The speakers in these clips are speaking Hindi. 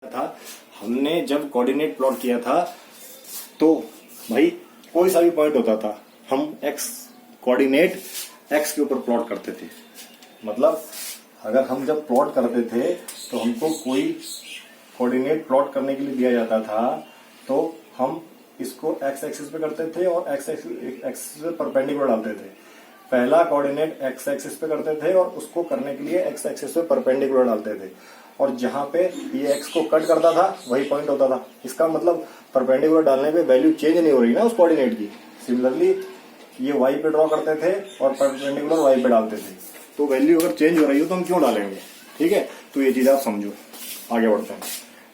था, हमने जब कोऑर्डिनेट प्लॉट किया था तो भाई कोई सा भी पॉइंट होता था हम एक्स कोऑर्डिनेट एक्स के ऊपर प्लॉट करते थे। मतलब अगर हम जब प्लॉट करते थे तो हमको कोई कोऑर्डिनेट प्लॉट करने के लिए दिया जाता था तो हम इसको एक्स एक्सिस पे करते थे और एक्स एक्सिस पे परपेंडिकुलर डालते थे। पहला कोऑर्डिनेट एक्स एक्सिस पे करते थे और उसको करने के लिए एक्स एक्सिस पे परपेंडिकुलर डालते थे और जहां पे ये एक्स को कट करता था वही पॉइंट होता था। इसका मतलब परपेंडिकुलर डालने पे वैल्यू चेंज नहीं हो रही ना उस कोऑर्डिनेट की। सिमिलरली ये वाई पे ड्रॉ करते थे और परपेंडिकुलर वाई पे डालते थे, तो वैल्यू अगर चेंज हो रही हो तो हम क्यों डालेंगे। ठीक है, तो ये चीज आप समझो। आगे बढ़ते हैं।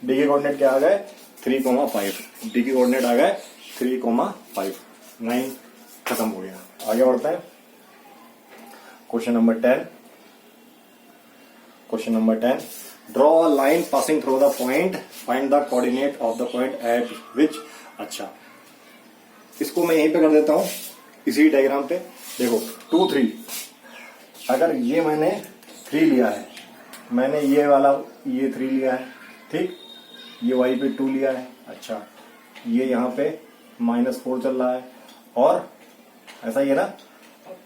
डी के कोऑर्डिनेट क्या आ गए 3,5। डी के कोऑर्डिनेट आ गए 3,5। 9 खत्म हो गया। आगे बढ़ते हैं। Question number 10। Question number 10, draw a line passing through the point, find the coordinate of the point eight विच। अच्छा, इसको मैं यहीं पे कर देता हूं इसी डायग्राम पे। देखो 2 3, अगर ये मैंने 3 लिया है, मैंने ये वाला ये 3 लिया है, ठीक, ये वाई पे 2 लिया है। अच्छा, ये यहाँ पे -4 चल रहा है और ऐसा ही है ना,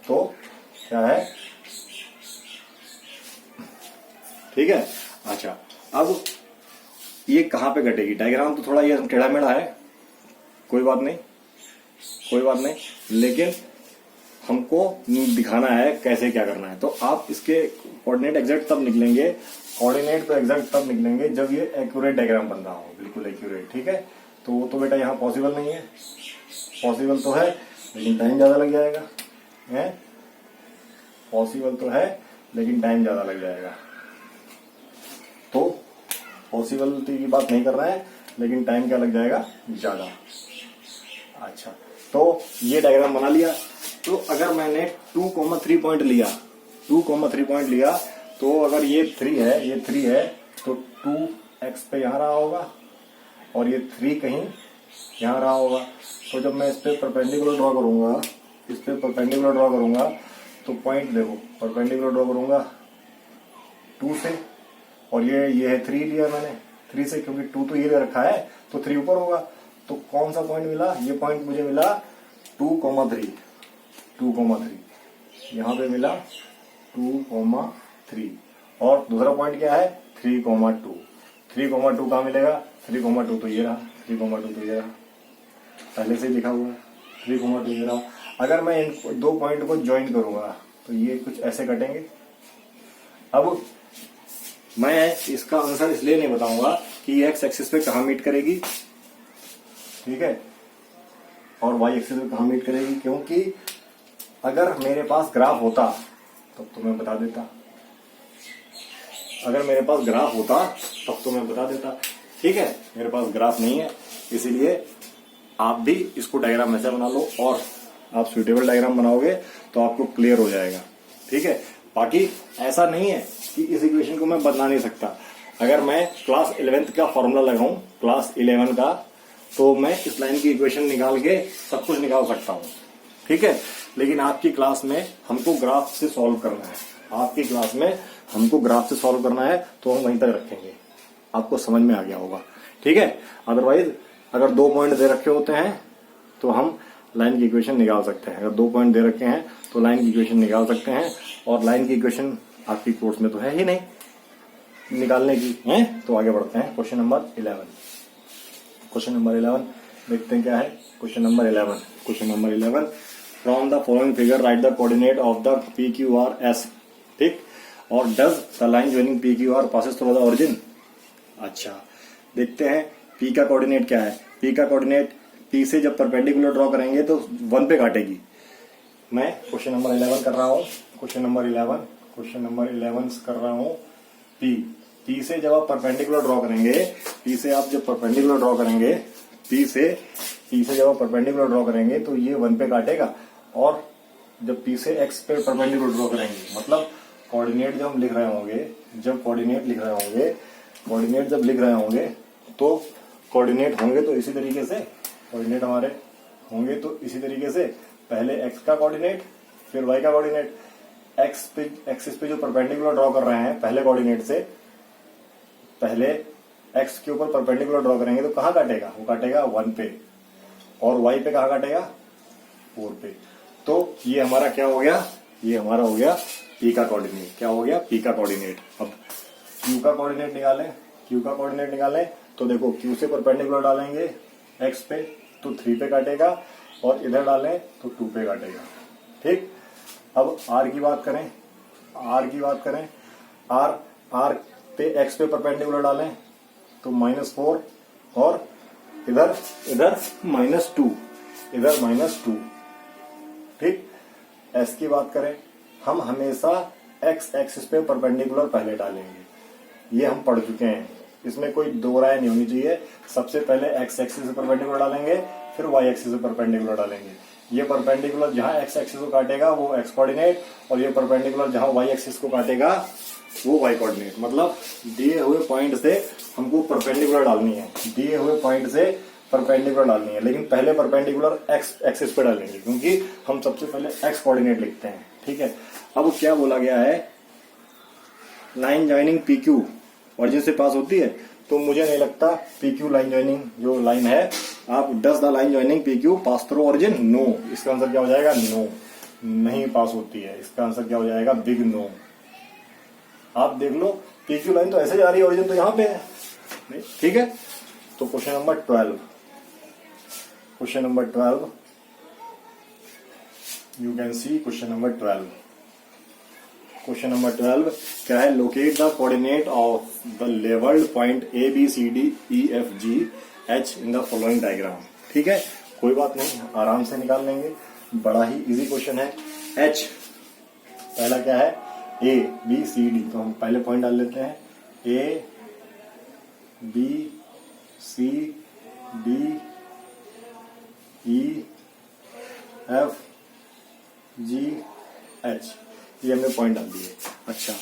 तो क्या है, ठीक है। अच्छा, अब ये कहां पे घटेगी, डायग्राम तो थोड़ा ये टेढ़ा मेढ़ा है, कोई बात नहीं, कोई बात नहीं, लेकिन हमको दिखाना है कैसे क्या करना है। तो आप इसके कोऑर्डिनेट एग्जैक्ट तब निकलेंगे, कोऑर्डिनेट तो एग्जैक्ट तब निकलेंगे जब ये एक्यूरेट डायग्राम बन रहा हो, बिल्कुल एक्यूरेट। ठीक है, तो वो तो बेटा यहाँ पॉसिबल नहीं है। पॉसिबल तो है लेकिन टाइम ज्यादा लग जाएगा, है पॉसिबल तो है लेकिन टाइम ज्यादा लग जाएगा। तो पॉसिबिलिटी की बात नहीं कर रहे हैं लेकिन टाइम क्या लग जाएगा, ज्यादा। अच्छा, तो ये डायग्राम बना लिया। तो अगर मैंने 2,3 पॉइंट लिया, 2,3 पॉइंट लिया, तो अगर ये 3 है, ये 3 है, तो 2x पे यहां रहा होगा और ये 3 कहीं यहां रहा होगा। तो जब मैं इस पे परपेंडिकुलर ड्रॉ करूंगा, इस पे परपेंडिकुलर ड्रॉ करूंगा, तो पॉइंट देखो परपेंडिकुलर ड्रॉ करूंगा 2 से, और ये है 3 लिया मैंने 3 से, क्योंकि 2 तो ये रखा है तो 3 ऊपर होगा। तो कौन सा पॉइंट मिला, ये पॉइंट मुझे मिला 2,3, 2,3 यहाँ पे मिला 2,3, और दूसरा पॉइंट क्या है 3,2। 3,2 कहाँ मिलेगा, 3,2 तो ये रहा, 3,2 तो ये रहा, पहले से ही लिखा हुआ है 3,2 ये रहा। अगर मैं इन दो पॉइंट को ज्वाइन करूंगा तो ये कुछ ऐसे कटेंगे। अब मैं इसका आंसर इसलिए नहीं बताऊंगा कि एक्स एक्सिस पे कहां मीट करेगी, ठीक है, और वाई एक्सिस पे कहां मीट करेगी, क्योंकि अगर मेरे पास ग्राफ होता तब तो मैं बता देता, अगर मेरे पास ग्राफ होता तब तो मैं बता देता। ठीक है, मेरे पास ग्राफ नहीं है, इसीलिए आप भी इसको डायग्राम ऐसे बना लो और आप सुइटेबल डायग्राम बनाओगे तो आपको क्लियर हो जाएगा। ठीक है, बाकी ऐसा नहीं है कि इस इक्वेशन को मैं बदला नहीं सकता। अगर मैं क्लास 11th का फॉर्मूला लगाऊं, क्लास 11 का, तो मैं इस लाइन की इक्वेशन निकाल के सब कुछ निकाल सकता हूं। ठीक है, लेकिन आपकी क्लास में हमको ग्राफ से सॉल्व करना है, आपकी क्लास में हमको ग्राफ से सॉल्व करना है, तो हम वहीं तक रखेंगे, आपको समझ में आ गया होगा। ठीक है, अदरवाइज अगर 2 पॉइंट दे रखे होते हैं तो हम लाइन की इक्वेशन निकाल सकते हैं। अगर 2 पॉइंट दे रखे हैं तो लाइन की इक्वेशन निकाल सकते हैं, और लाइन की इक्वेशन आपकी कोर्स में तो है ही नहीं निकालने की है। तो आगे बढ़ते हैं। Question number 11। क्वेश्चन नंबर 11 देखते हैं क्या है। Question number 11, question number 11, from the following figure right the coordinate of the P Q R S. ठीक, और does the line joining P Q R passes through the origin. अच्छा, देखते हैं पी का कोऑर्डिनेट क्या है। पी का कोऑर्डिनेट, पी से जब परपेंडिकुलर ड्रॉ करेंगे तो 1 पे काटेगी। मैं क्वेश्चन नंबर 11 कर रहा हूं, क्वेश्चन नंबर 11, क्वेश्चन नंबर 11 कर रहा हूं। पी से जब आप परपेंडिकुलर ड्रॉ करेंगे, पी से आप जब परपेंडिकुलर ड्रॉ करेंगे, पी से जब आप परपेंडिकुलर ड्रॉ करेंगे तो ये 1 पे काटेगा, और जब पी से एक्स पे परपेंडिकुलर ड्रॉ करेंगे, मतलब कोऑर्डिनेट जब हम लिख रहे होंगे, जब कोऑर्डिनेट लिख रहे होंगे, कोऑर्डिनेट जब लिख रहे होंगे तो कोऑर्डिनेट होंगे तो इसी तरीके से, कोऑर्डिनेट हमारे होंगे तो इसी तरीके से, पहले एक्स का कोऑर्डिनेट फिर वाई का कोऑर्डिनेट। एक्स पे एक्सिस पे जो परपेंडिकुलर ड्रॉ कर रहे हैं पहले कोऑर्डिनेट से, पहले एक्स के ऊपर परपेंडिकुलर ड्रॉ करेंगे तो कहाँ काटेगा, वो काटेगा 1 पे, और वाई पे कहाँ काटेगा 4 पे। तो ये हमारा क्या हो गया, ये हमारा हो गया पी का कोऑर्डिनेट। क्या हो गया, पी का कोऑर्डिनेट। अब क्यू का कोऑर्डिनेट निकालें, क्यू का कोऑर्डिनेट निकालें तो देखो क्यू से परपेंडिकुलर डालेंगे एक्स पे तो 3 पे काटेगा, और इधर डालें तो 2 पे काटेगा। ठीक, अब आर की बात करें, आर की बात करें, आर पे एक्स पे परपेंडिकुलर डालें तो -4, और इधर -2, इधर -2। ठीक, एस की बात करें, हम हमेशा एक्स एक्सिस पे परपेंडिकुलर पहले डालेंगे, ये हम पढ़ चुके हैं, इसमें कोई दो राय नहीं होनी चाहिए। सबसे पहले एक्स एक्सिस से परपेंडिकुलर डालेंगे, फिर वाई एक्सिस से परपेंडिकुलर डालेंगे। ये परपेंडिकुलर जहां एक्स एक्सिस को काटेगा वो एक्स कोऑर्डिनेट, और ये परपेंडिकुलर जहां वाई एक्सिस को काटेगा वो वाई कोऑर्डिनेट। मतलब दिए हुए पॉइंट से हमको परपेंडिकुलर डालनी है, दिए हुए पॉइंट से परपेंडिकुलर डालनी है, लेकिन पहले परपेंडिकुलर एक्स एक्सिस पे डालेंगे क्योंकि हम सबसे पहले एक्स कोऑर्डिनेट लिखते हैं। ठीक है, अब क्या बोला गया है, line joining P Q origin से पास होती है, तो मुझे नहीं लगता पी क्यू लाइन ज्वाइनिंग जो लाइन है, आप does the line joining P Q pass through origin, no. इसका आंसर क्या हो जाएगा, नो, नहीं पास होती है। इसका आंसर क्या हो जाएगा, बिग नो। आप देख लो पी क्यू लाइन तो ऐसे जा रही है, ऑरिजिन तो यहां पे है। ठीक है, तो question number 12, question number 12 you can see question number 12। Question number 12 क्या है, locate the coordinate of the labelled point A B C D E F G H in the following diagram. ठीक है, कोई बात नहीं, आराम से निकाल लेंगे, बड़ा ही इजी क्वेश्चन है। एच पहला क्या है, ए बी सी डी, तो हम पहले पॉइंट डाल लेते हैं, A B C D E F G H, ये हमने पॉइंट डाल दिए। अच्छा,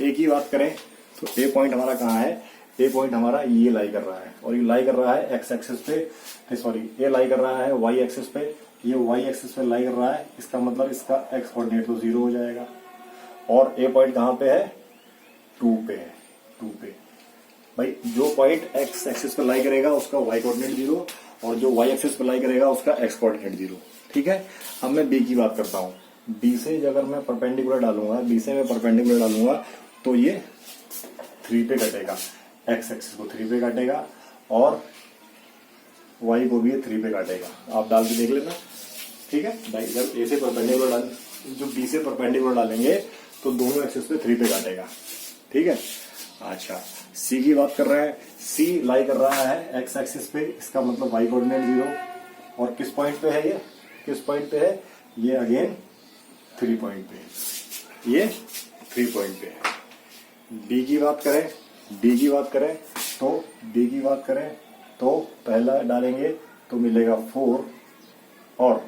ए की बात करें तो ए पॉइंट हमारा कहाँ है, ए पॉइंट हमारा ये लाई कर रहा है, और ये लाई कर रहा है एक्स एक्सिस पे, सॉरी ए लाई कर रहा है वाई एक्सिस पे, ये वाई एक्सिस पे लाई कर रहा है, इसका मतलब इसका एक्स कोऑर्डिनेट तो 0 हो जाएगा। और ए पॉइंट कहाँ पे है, 2 पे है, 2 पे। भाई जो पॉइंट एक्स एक्सिस पे लाई करेगा उसका वाई कोऑर्डिनेट 0, और जो वाई एक्सिस पे लाई करेगा उसका एक्स कोऑर्डिनेट 0। ठीक है, अब मैं बी की बात करता हूँ। बी से अगर मैं परपेंडिकुलर डालूंगा, बी से मैं परपेंडिकुलर डालूंगा तो ये 3 पे कटेगा, एक्स एक्सिस को 3 पे काटेगा, और वाई को भी 3 पे काटेगा। आप डाल के देख लेना। ठीक है, भाई जब ए से परपेंडिकुलर डाल, जो बी से परपेंडिकुलर डालेंगे तो दोनों एक्सिस पे 3 पे काटेगा। ठीक है, अच्छा सी की बात कर रहे हैं, सी लाई कर रहा है एक्स एक्सिस पे, इसका मतलब वाई कोऑर्डिनेट 0, और किस पॉइंट पे है, ये किस पॉइंट पे है, ये अगेन 3 पॉइंट पे है, ये 3 पॉइंट पे है। डी की बात करें, डी की बात करें तो डी की बात करें तो पहला डालेंगे तो मिलेगा 4, और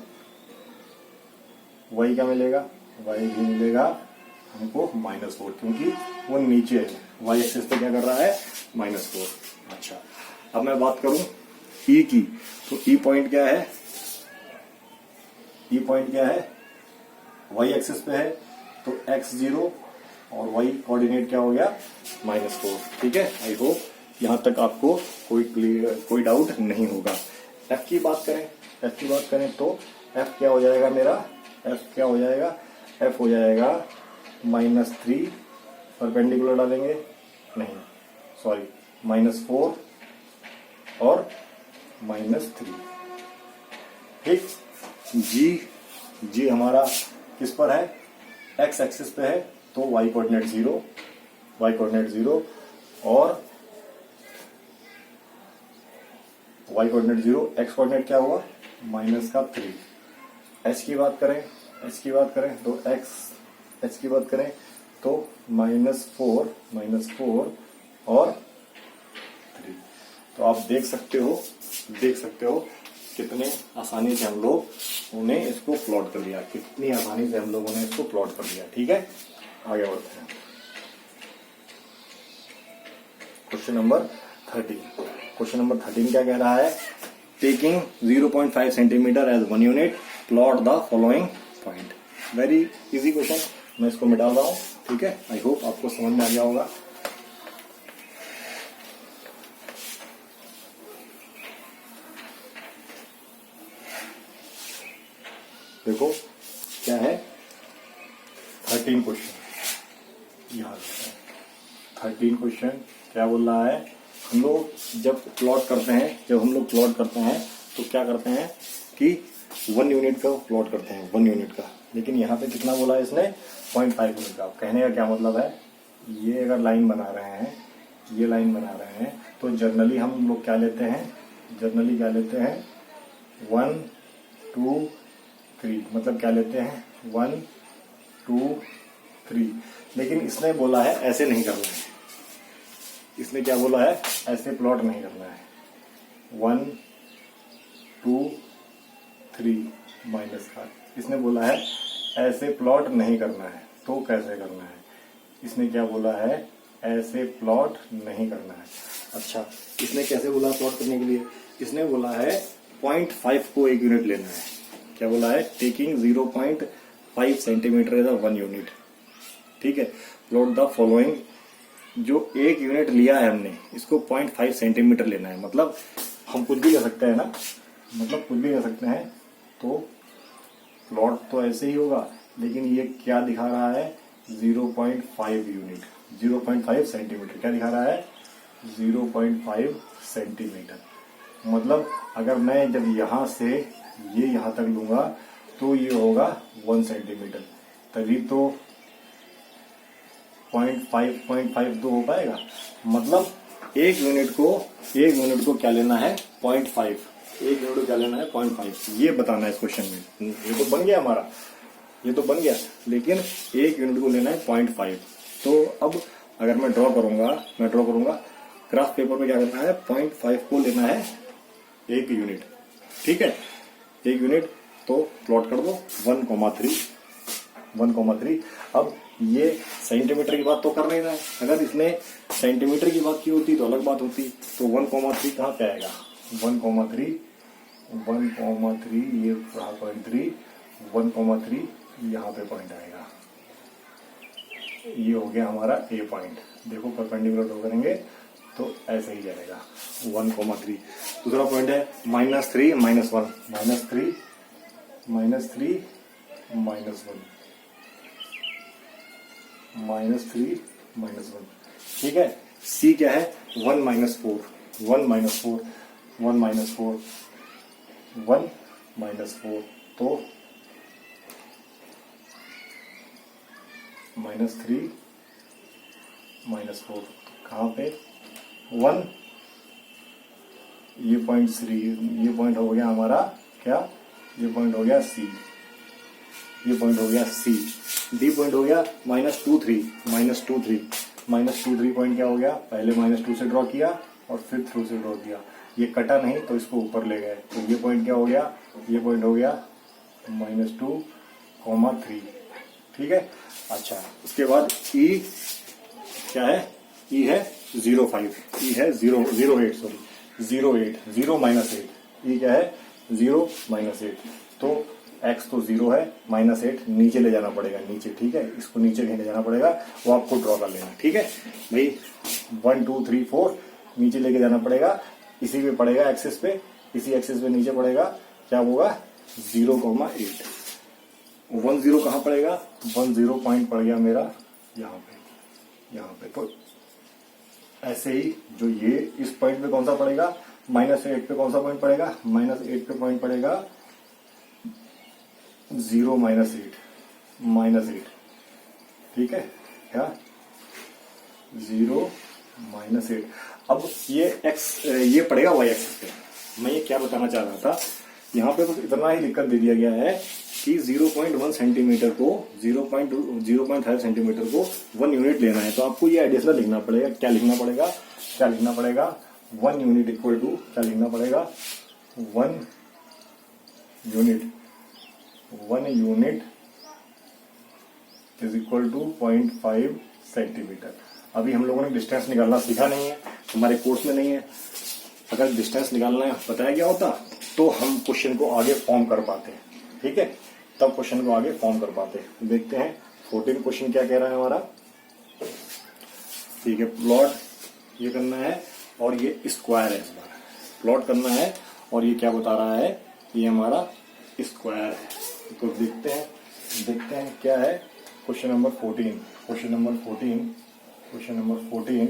वाई क्या मिलेगा, वाई भी मिलेगा हमको -4, क्योंकि वो नीचे है, वाई एक्सिस पे क्या कर रहा है, -4। अच्छा, अब मैं बात करूं ई की, तो ई पॉइंट क्या है, ई पॉइंट क्या है, वाई एक्सिस पे है तो x 0, और y कोऑर्डिनेट क्या हो गया, -4। ठीक है, आई होप यहां तक आपको कोई डाउट नहीं होगा। f की बात करें, f की बात करें तो f क्या हो जाएगा मेरा, f क्या हो जाएगा, f हो जाएगा -3, परपेंडिकुलर डालेंगे, नहीं सॉरी -4 और -3। ठीक, जी हमारा किस पर है, एक्स एक्सिस पे है तो वाई कोऑर्डिनेट 0, वाई कोऑर्डिनेट 0, और वाई कोऑर्डिनेट 0, एक्स कोऑर्डिनेट क्या हुआ, -3। एच की बात करें, एच की बात करें तो एच की बात करें तो -4 और 3। तो आप देख सकते हो कितने आसानी से हम लोग उन्हें इसको प्लॉट कर दिया, कितनी आसानी से हम लोगों ने इसको प्लॉट कर दिया। ठीक है, आगे बढ़ते हैं। क्वेश्चन नंबर 13, क्वेश्चन नंबर 13 क्या कह रहा है, taking 0.5 centimetre as 1 unit plot the following point. Very easy question, मैं इसको मिटा रहा हूं। ठीक है, आई होप आपको समझ में आ गया होगा। देखो क्या है 13 क्वेश्चन, यहाँ 13 क्वेश्चन क्या बोल रहा है। हम लोग जब प्लॉट करते हैं तो क्या करते हैं कि 1 यूनिट का प्लॉट करते हैं, 1 यूनिट का। लेकिन यहाँ पे कितना बोला है इसने, 0.5 यूनिट का। कहने का क्या मतलब है, ये अगर लाइन बना रहे हैं, ये लाइन बना रहे हैं, तो जनरली हम लोग क्या लेते हैं, 1 2 3, मतलब क्या लेते हैं 1 2 3। लेकिन इसने बोला है ऐसे नहीं करना है, इसने क्या बोला है, ऐसे प्लॉट नहीं करना है। 1 2 3 माइनस का इसने बोला है ऐसे प्लॉट नहीं करना है। तो कैसे करना है, इसने क्या बोला है, ऐसे प्लॉट नहीं करना है। अच्छा, इसने कैसे बोला प्लॉट करने के लिए, इसने बोला है 0.5 को 1 यूनिट लेना है। क्या बोला है, टेकिंग 0.5 सेंटीमीटर एज 1 यूनिट। ठीक है, प्लॉट द फॉलोइंग, जो 1 यूनिट लिया है हमने, इसको 0.5 सेंटीमीटर लेना है। मतलब हम कुछ भी ले सकते हैं ना, मतलब कुछ भी ले सकते हैं। तो प्लॉट तो ऐसे ही होगा, लेकिन ये क्या दिखा रहा है, 0.5 यूनिट, 0.5 सेंटीमीटर। क्या दिखा रहा है, 0.5 सेंटीमीटर। मतलब अगर मैं जब यहां से ये यहां तक लूंगा तो ये होगा 1 सेंटीमीटर, तभी तो 0.5 तो हो पाएगा। मतलब 1 यूनिट को क्या लेना है, 0.5। 1 यूनिट को क्या लेना है, 0.5। ये बताना है इस क्वेश्चन में। ये तो बन गया हमारा, ये तो बन गया, लेकिन 1 यूनिट को लेना है 0.5। तो अब अगर मैं ड्रॉ करूंगा ग्राफ पेपर में, क्या करना है, 0.5 को लेना है 1 यूनिट। ठीक है, 1 यूनिट, तो प्लॉट कर दो 1,3। अब ये सेंटीमीटर की बात तो कर नहीं रहा है। अगर इसने सेंटीमीटर की बात की होती तो अलग बात होती। तो 1,3 कहाँ पे आएगा, 1,3 ये रहा 0.3, 1,3 यहाँ पे पॉइंट आएगा। ये हो गया हमारा ए पॉइंट। देखो परपेंडिकुलर ड्रॉ करेंगे तो ऐसे ही जाएगा 1,3। दूसरा पॉइंट है -3 -1, -3 -1। ठीक है, सी क्या है, 1 -4 तो -3 -4 कहाँ पे 1, ये पॉइंट 3, ये पॉइंट हो गया हमारा क्या, ये पॉइंट हो गया सी, ये पॉइंट हो गया सी। डी पॉइंट हो गया -2 3 पॉइंट क्या हो गया, पहले -2 से ड्रॉ किया और फिर थ्रू से ड्रॉ किया। ये कटा नहीं तो इसको ऊपर ले गए, तो ये पॉइंट क्या हो गया, ये पॉइंट हो गया -2,3। ठीक है। अच्छा, उसके बाद ई क्या है, ई है 0.5, ई है 0.8 ई क्या है 0-8। तो x तो 0 है, -8 नीचे ले जाना पड़ेगा, नीचे। ठीक है, इसको नीचे कहीं ले जाना पड़ेगा, वो आपको ड्रॉ कर लेना। ठीक है भाई, 1 2 3 4 नीचे लेके जाना पड़ेगा, इसी पे पड़ेगा एक्सिस पे, इसी एक्सिस पे नीचे पड़ेगा, क्या होगा 0,8। 10 कहाँ पड़ेगा, 10 पॉइंट पड़ गया मेरा यहाँ पे। तो ऐसे ही जो ये इस पॉइंट पे कौन सा पड़ेगा, -8 पे कौन सा पॉइंट पड़ेगा, -8 पे पॉइंट पड़ेगा 0 -8। ठीक है, क्या 0 -8। अब ये x ये पड़ेगा y एक्सिस पे। मैं ये क्या बताना चाह रहा था, यहाँ पे बस इतना ही दिक्कत दे दिया गया है कि 0.1 सेंटीमीटर को 0.5 सेंटीमीटर को 1 यूनिट लेना है। तो आपको ये आइडिया लिखना पड़ेगा। क्या लिखना पड़ेगा 1 यूनिट इक्वल टू, क्या लिखना पड़ेगा 1 unit is equal to 0.5 centimetre. अभी हम लोगों ने डिस्टेंस निकालना सीखा नहीं है, हमारे कोर्स में नहीं है। अगर डिस्टेंस निकालना बताया गया होता तो हम क्वेश्चन को आगे फॉर्म कर पाते। ठीक है, तब क्वेश्चन को आगे फॉर्म कर पाते। देखते हैं 14 क्वेश्चन क्या कह रहा है हमारा। ठीक है, प्लॉट ये करना है और ये स्क्वायर है, इस बार प्लॉट करना है और ये क्या बता रहा है, ये हमारा स्क्वायर है। तो देखते हैं क्या है। क्वेश्चन नंबर 14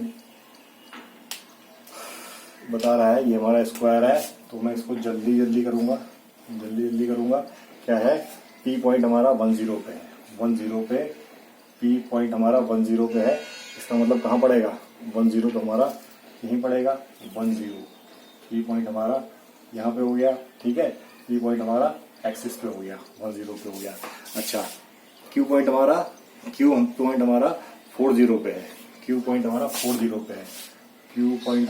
बता रहा है ये हमारा स्क्वायर है, तो मैं इसको जल्दी करूंगा। क्या है, पी पॉइंट हमारा 10 पे है, 10 पे पी पॉइंट हमारा 10 पे है। इसका मतलब कहाँ पड़ेगा, 10 तो हमारा यहीं पड़ेगा। 10 पी पॉइंट हमारा यहाँ पे हो गया, ठीक है। पी पॉइंट हमारा एक्सिस पे हो गया, 10 पे हो गया। अच्छा, क्यू पॉइंट हमारा 40 पे है। क्यू पॉइंट हमारा 40 पे है। क्यू पॉइंट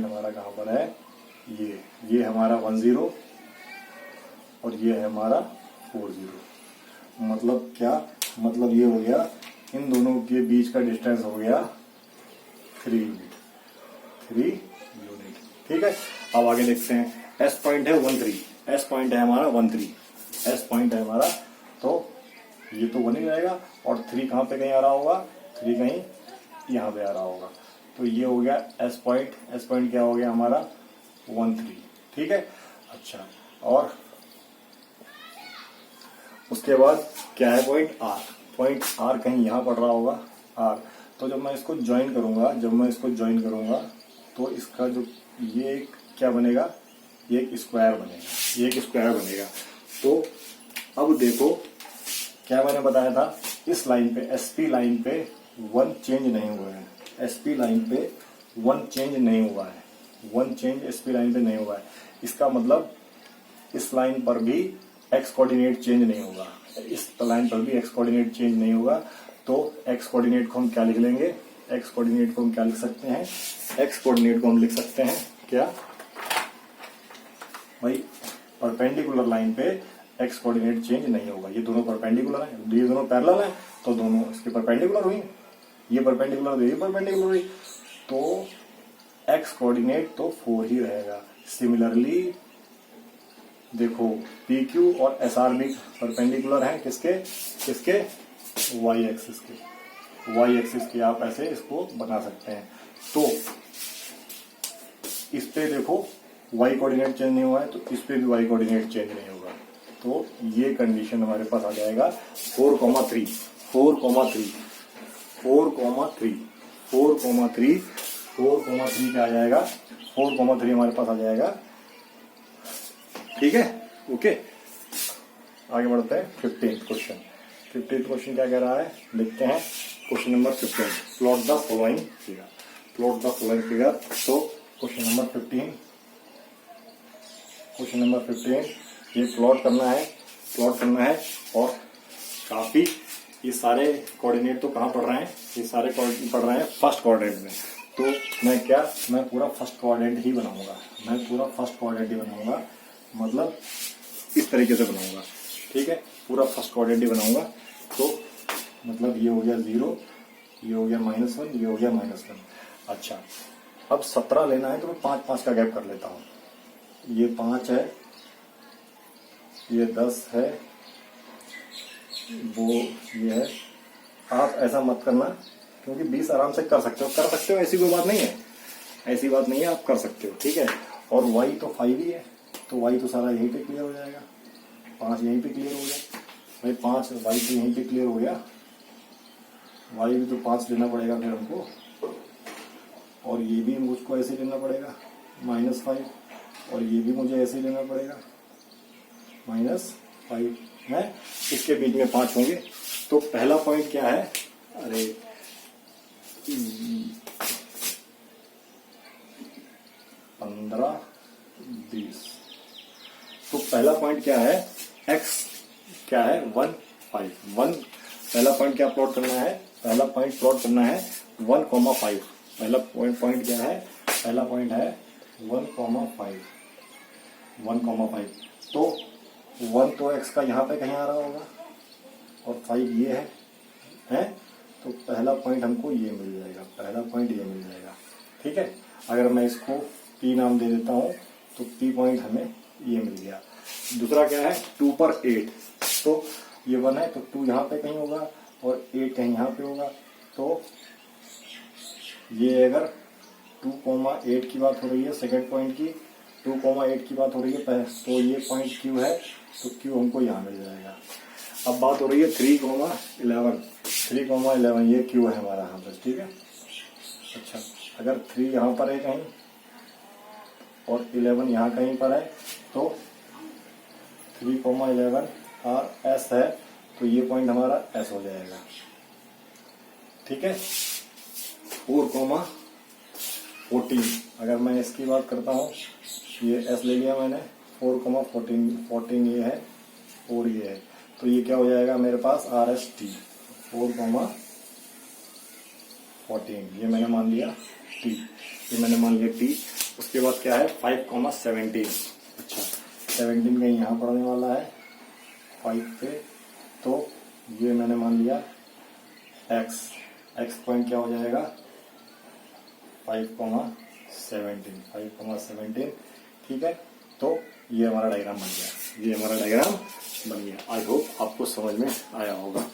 हमारा कहाँ पर है, ये हमारा 10 और ये है हमारा 40। मतलब क्या, मतलब ये हो गया, इन दोनों के बीच का डिस्टेंस हो गया 3 यूनिट। ठीक है, अब आगे देखते हैं। एस पॉइंट है 13, एस पॉइंट है हमारा 13, तो ये तो 1 ही रहेगा। और 3 कहाँ पे कहीं आ रहा होगा, 3 कहीं यहाँ पे आ रहा होगा। तो ये हो गया एस पॉइंट क्या हो गया हमारा 13। ठीक है। अच्छा, और उसके बाद क्या है, पॉइंट आर कहीं यहाँ पड़ रहा होगा, आर। तो जब मैं इसको ज्वाइन करूंगा तो इसका जो ये क्या बनेगा, ये एक स्क्वायर बनेगा। तो अब देखो क्या मैंने बताया था, इस लाइन पे एसपी लाइन पे 1 चेंज नहीं हुआ है। एसपी लाइन पे 1 चेंज नहीं हुआ है, 1 चेंज एसपी लाइन पे नहीं हुआ है। इसका मतलब इस लाइन पर भी एक्स कोऑर्डिनेट चेंज नहीं होगा, इस लाइन पर भी एक्स कोऑर्डिनेट चेंज नहीं होगा। तो एक्स कोऑर्डिनेट को हम क्या लिख लेंगे, एक्स कोऑर्डिनेट को हम क्या लिख सकते हैं, एक्स कोऑर्डिनेट को हम लिख सकते हैं क्या भाई, परपेंडिकुलर लाइन पे एक्स कोऑर्डिनेट चेंज नहीं होगा। ये दोनों परपेंडिकुलर है, ये दोनों पैरेलल है, तो दोनों इसके परपेंडिकुलर हुई, ये परपेंडिकुलर ये परपेंडिकुलर हुई, तो एक्स कोऑर्डिनेट तो 4 ही रहेगा। सिमिलरली देखो पी क्यू और एस आर भी परपेंडिकुलर हैं, किसके वाई एक्सिस के आप ऐसे इसको बना सकते हैं। तो इस पे देखो वाई कोऑर्डिनेट चेंज नहीं हुआ है, तो इस पे भी वाई कोऑर्डिनेट चेंज नहीं होगा। तो ये कंडीशन हमारे पास आ जाएगा 4,3 क्या आ जाएगा, 4,3 हमारे पास आ जाएगा। ठीक है, ओके। आगे बढ़ते हैं 15th क्वेश्चन क्या कह रहा है, लिखते हैं। Question number 15, plot the following figure. तो क्वेश्चन नंबर 15 ये प्लॉट करना है और काफी ये सारे कोऑर्डिनेट तो कहाँ पढ़ रहे हैं, ये सारे पढ़ रहे हैं फर्स्ट कोऑर्डिनेट में। तो मैं पूरा फर्स्ट कोऑर्डिनेट ही बनाऊंगा, मतलब इस तरीके से बनाऊंगा। ठीक है, पूरा फर्स्ट कोऑर्डिनेट ही बनाऊंगा। तो मतलब ये हो गया 0, ये हो गया -1, ये हो गया -1। अच्छा, अब 17 लेना है तो मैं 5-5 का गैप कर लेता हूँ। ये 5 है, ये 10 है, वो ये है। आप ऐसा मत करना, क्योंकि 20 आराम से कर सकते हो, ऐसी कोई बात नहीं है, आप कर सकते हो। ठीक है, और y तो 5 ही है, तो y तो सारा यहीं पे क्लियर हो जाएगा। 5 यहीं पे क्लियर हो गया भाई, 5 y तो यहीं पे क्लियर हो गया। y भी तो 5 लेना पड़ेगा फिर हमको, और ये भी मुझको ऐसे लेना पड़ेगा -5, और ये भी मुझे ऐसे लेना पड़ेगा -5 है। इसके बीच में 5 होंगे। तो पहला पॉइंट क्या है, अरे 15, 20। तो पहला पॉइंट क्या है, x क्या है 1, 5, 1। पहला पॉइंट क्या प्लॉट करना है, 1,5। पहला पॉइंट क्या है, पहला पॉइंट है 1,5। तो 1 तो x का यहाँ पे कहीं आ रहा होगा, और 5 ये है। तो पहला पॉइंट हमको ये मिल जाएगा, ठीक है। अगर मैं इसको P नाम दे देता हूँ तो P पॉइंट हमें ये मिल गया। दूसरा क्या है, 2 पर 8। तो ये 1 है, तो 2 यहाँ पे कहीं होगा और 8 कहीं यहाँ पे होगा। तो ये अगर 2,8 की बात हो रही है सेकंड पॉइंट की, 2,8 की बात हो रही है तो ये पॉइंट क्यू है, तो क्यू हमको यहाँ मिल जाएगा। अब बात हो रही है 3,11, 3,11 ये क्यू है हमारा यहाँ पर, ठीक है। अच्छा, अगर 3 यहाँ पर है कहीं और 11 यहाँ कहीं पर है, तो 3,11 और एस है, तो ये पॉइंट हमारा एस हो जाएगा, ठीक है। 4,14, अगर मैं इसकी बात करता हूँ, ये एस ले लिया मैंने, 4,14 ये है, 4 ये है, तो ये क्या हो जाएगा मेरे पास आर एस टी, 4,14 ये मैंने मान लिया टी, ये मैंने मान लिया टी। उसके बाद क्या है 5,17, अच्छा 17 कहीं यहाँ पड़ने वाला है 5 पे, तो ये मैंने मान लिया एक्स, एक्स पॉइंट क्या हो जाएगा 5,17, ठीक है। तो ये हमारा डायग्राम बन गया, ये हमारा डायग्राम बन गया। आई होप आपको समझ में आया होगा,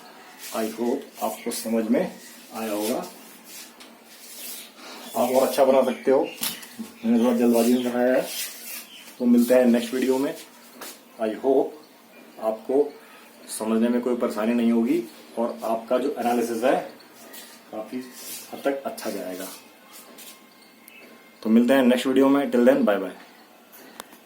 आई होप आपको समझ में आया होगा। आप और अच्छा बना सकते हो, मैंने थोड़ा जल्दबाजी में बनाया है। तो मिलते हैं नेक्स्ट वीडियो में। आई होप आपको समझने में कोई परेशानी नहीं होगी और आपका जो एनालिसिस है काफी हद तक अच्छा जाएगा। तो मिलते हैं नेक्स्ट वीडियो में, टिल देन बाय बाय।